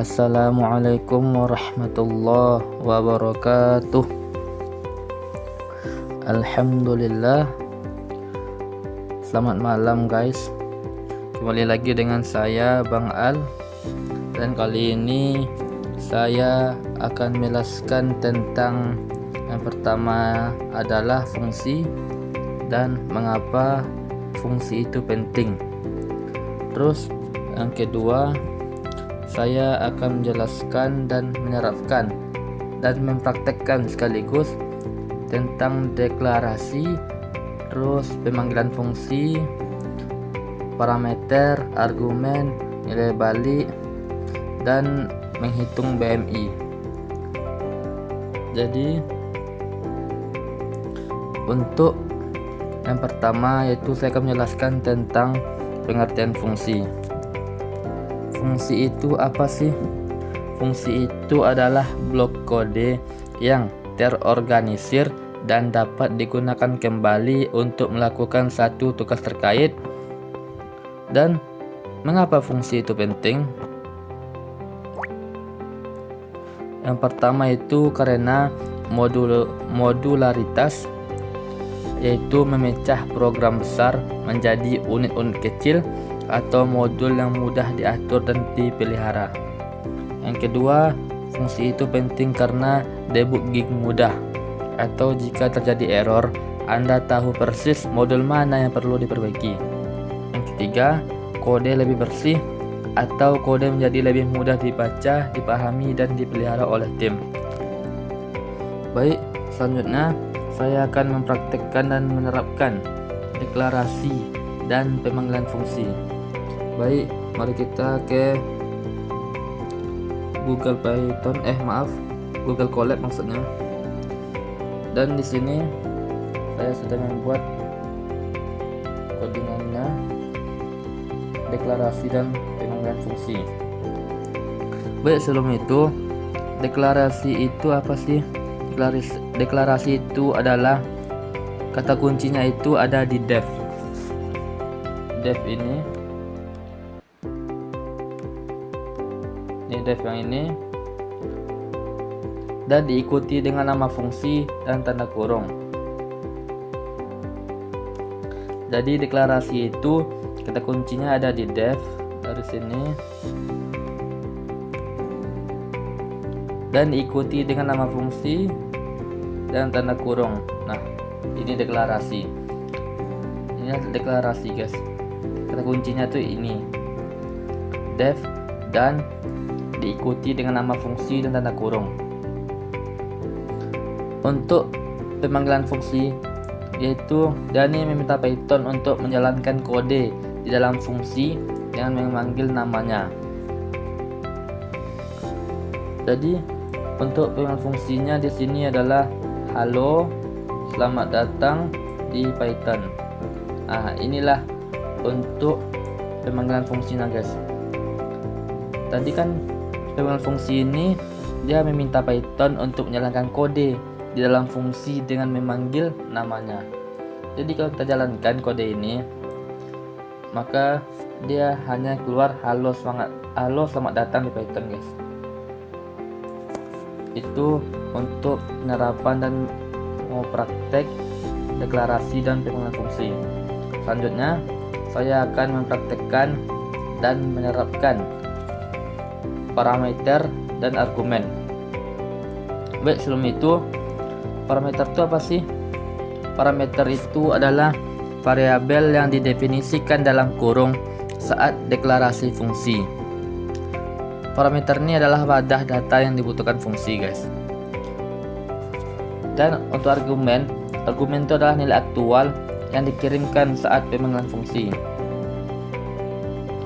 Assalamualaikum warahmatullahi wabarakatuh. Alhamdulillah. Selamat malam guys. Kembali lagi dengan saya Bang Al. Dan kali ini saya akan menjelaskan tentang yang pertama adalah fungsi dan mengapa fungsi itu penting. Terus yang kedua, saya akan menjelaskan dan menerapkan dan mempraktekkan sekaligus tentang deklarasi, terus pemanggilan fungsi, parameter, argumen, nilai balik, dan menghitung BMI. Jadi untuk yang pertama yaitu saya akan menjelaskan tentang pengertian fungsi. Fungsi itu apa sih? Fungsi itu adalah blok kode yang terorganisir dan dapat digunakan kembali untuk melakukan satu tugas terkait. Dan mengapa fungsi itu penting? Yang pertama itu karena modularitas, yaitu memecah program besar menjadi unit-unit kecil atau modul yang mudah diatur dan dipelihara. Yang kedua, fungsi itu penting karena debugging mudah, atau jika terjadi error, Anda tahu persis modul mana yang perlu diperbaiki. Yang ketiga, kode lebih bersih atau kode menjadi lebih mudah dibaca, dipahami, dan dipelihara oleh tim. Baik, selanjutnya saya akan mempraktekkan dan menerapkan deklarasi dan pemanggilan fungsi. Baik, mari kita ke Google Colab maksudnya. Dan di sini saya sudah membuat codingannya, deklarasi dan pemanggilan fungsi. Baik, sebelum itu, deklarasi itu apa sih? Deklarasi itu adalah kata kuncinya itu ada di def. Def ini def yang ini, dan diikuti dengan nama fungsi dan tanda kurung. Jadi deklarasi itu kata kuncinya ada di def dari sini, dan diikuti dengan nama fungsi dan tanda kurung. Nah, ini deklarasi. Ini deklarasi guys. Kata kuncinya tuh ini def dan diikuti dengan nama fungsi dan tanda kurung. Untuk pemanggilan fungsi, yaitu Dani meminta Python untuk menjalankan kode di dalam fungsi dengan memanggil namanya. Jadi untuk pemanggilan fungsinya di sini adalah halo, selamat datang di Python. Nah, inilah untuk pemanggilan fungsinya guys. Tadi kan pemanggilan fungsi ini dia meminta Python untuk menjalankan kode di dalam fungsi dengan memanggil namanya. Jadi kalau kita jalankan kode ini, maka dia hanya keluar halo selamat datang di Python guys. Itu untuk penerapan dan mau praktek deklarasi dan pemanggilan fungsi. Selanjutnya saya akan mempraktekkan dan menerapkan parameter dan argumen. Baik, sebelum itu, parameter itu apa sih? Parameter itu adalah variabel yang didefinisikan dalam kurung saat deklarasi fungsi. Parameter ini adalah wadah data yang dibutuhkan fungsi guys. Dan untuk argumen itu adalah nilai aktual yang dikirimkan saat pemanggilan fungsi.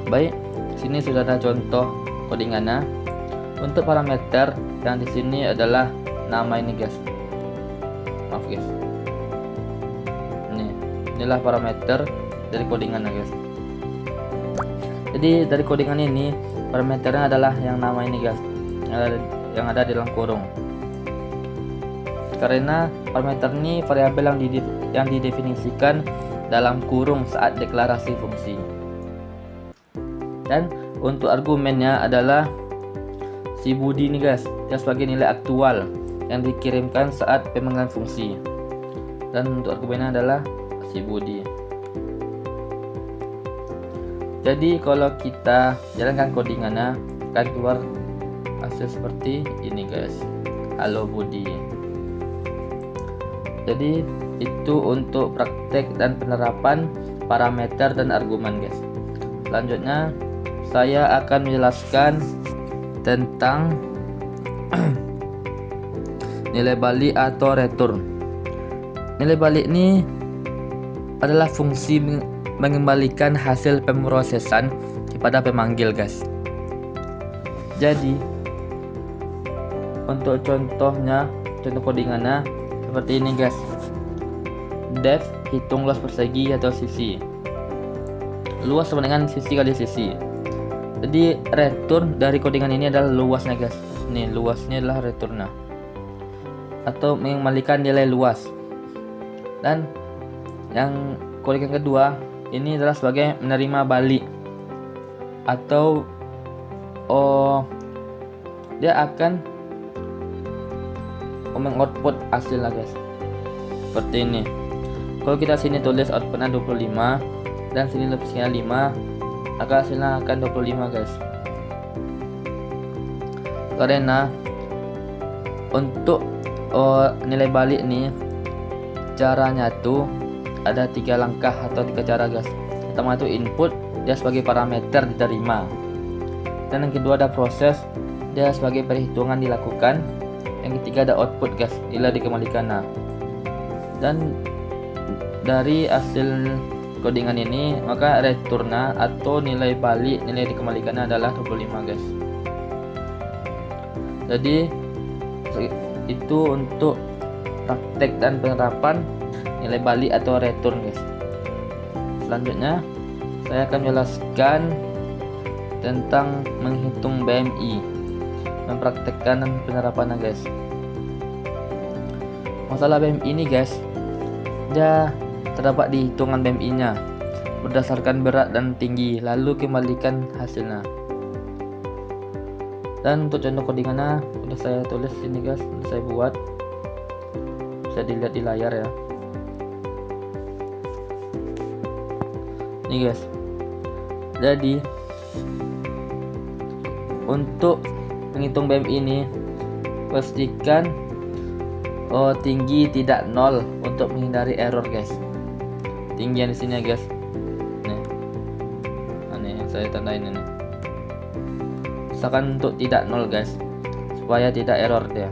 Baik, sini sudah ada contoh codingannya. Untuk parameter yang di sini adalah nama ini guys. Maaf guys. Inilah parameter dari codingannya guys. Jadi dari codingan ini parameternya adalah yang nama ini guys, yang ada di dalam kurung. Karena parameter ini variabel yang didefinisikan dalam kurung saat deklarasi fungsi. Dan untuk argumennya adalah si body ini guys, dia sebagai nilai aktual yang dikirimkan saat pemanggilan fungsi. Dan untuk argumennya adalah si body. Jadi kalau kita jalankan codingannya akan keluar hasil seperti ini guys. Halo body. Jadi itu untuk praktek dan penerapan parameter dan argumen guys. Selanjutnya saya akan menjelaskan tentang nilai balik atau return. Nilai balik ini adalah fungsi mengembalikan hasil pemrosesan kepada pemanggil guys. Jadi untuk contoh codingannya seperti ini guys. Def hitung luas persegi atau sisi. Luas sama dengan sisi kali sisi. Jadi return dari codingan ini adalah luasnya guys. Nih luasnya adalah returnnya, atau mengembalikan nilai luas. Dan yang codingan kedua ini adalah sebagai menerima balik, atau dia akan mengoutput hasilnya guys. Seperti ini. Kalau kita sini tulis outputnya 25 dan sini lebihnya 5, maka hasilnya akan 25 guys. Karena untuk nilai balik nih caranya tuh ada 3 langkah atau 3 cara guys. Pertama itu input, dia sebagai parameter diterima. Dan yang kedua ada proses, dia sebagai perhitungan dilakukan. Yang ketiga ada output guys, nilai dikembalikan. Dan dari hasil codingan ini maka returnnya atau nilai balik, nilai dikembalikannya adalah 25 guys. Jadi itu untuk praktek dan penerapan nilai balik atau return guys. Selanjutnya saya akan menjelaskan tentang menghitung BMI, mempraktekkan penerapannya guys. Masalah BMI ini guys, dia terdapat di hitungan BMI nya berdasarkan berat dan tinggi, lalu kembalikan hasilnya. Dan untuk contoh codingannya udah saya tulis ini guys, udah saya buat, bisa dilihat di layar ya. Nih guys, jadi untuk menghitung BMI ini pastikan tinggi tidak 0 untuk menghindari error guys. Tinggian di sini ya guys. Nih, ini yang saya tandain ini. Misalkan untuk tidak 0 guys, supaya tidak error dia.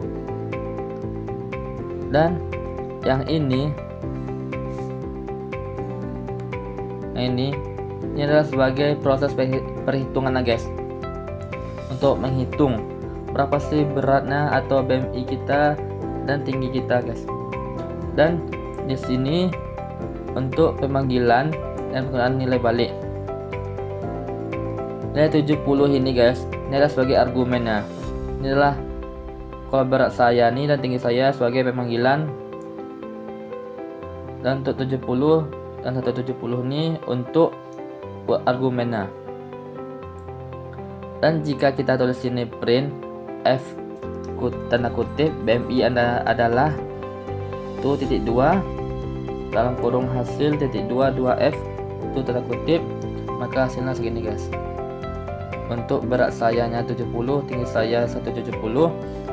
Dan yang ini adalah sebagai proses perhitungan guys, untuk menghitung berapa sih beratnya atau BMI kita dan tinggi kita guys. Dan di sini untuk pemanggilan dan penggunaan nilai balik, nilai 70 ini guys, ini adalah sebagai argumennya. Ini adalah kalau berat saya nih dan tinggi saya sebagai pemanggilan, dan untuk 70 dan 170 ini untuk argumennya. Dan jika kita tulis sini print f tanda kutip BMI adalah tuh titik 2 dalam kurung hasil titik 2 f itu tanda kutip, maka hasilnya segini guys. Untuk berat sayanya 70, tinggi saya 170,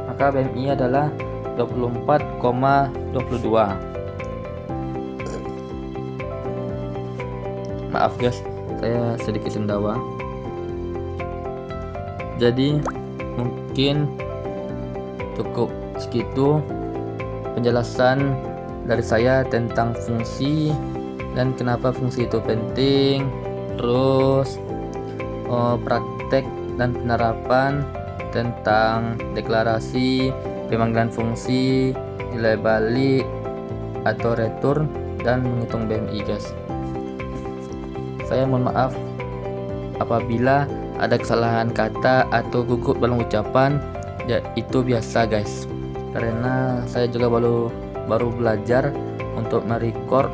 maka BMI adalah 24,22. Maaf guys, saya sedikit sendawa. Jadi mungkin cukup segitu penjelasan dari saya tentang fungsi dan kenapa fungsi itu penting, terus praktek dan penerapan tentang deklarasi, pemanggilan fungsi, nilai balik atau return, dan menghitung BMI guys. Saya mohon maaf apabila ada kesalahan kata atau gugup dalam ucapan, ya itu biasa guys, karena saya juga baru belajar untuk merecord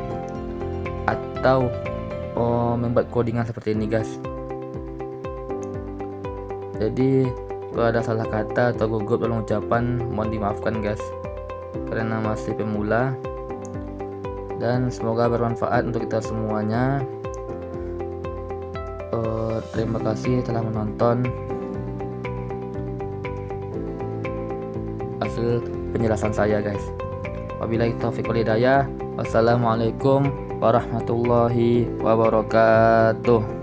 atau membuat codingan seperti ini guys. Jadi Kalau ada salah kata atau gugup dalam ucapan, mohon dimaafkan guys, karena masih pemula. Dan semoga bermanfaat untuk kita semuanya. Terima kasih telah menonton hasil penjelasan saya guys. Wabillahi taufiq wal hidayah. Wassalamualaikum warahmatullahi wabarakatuh.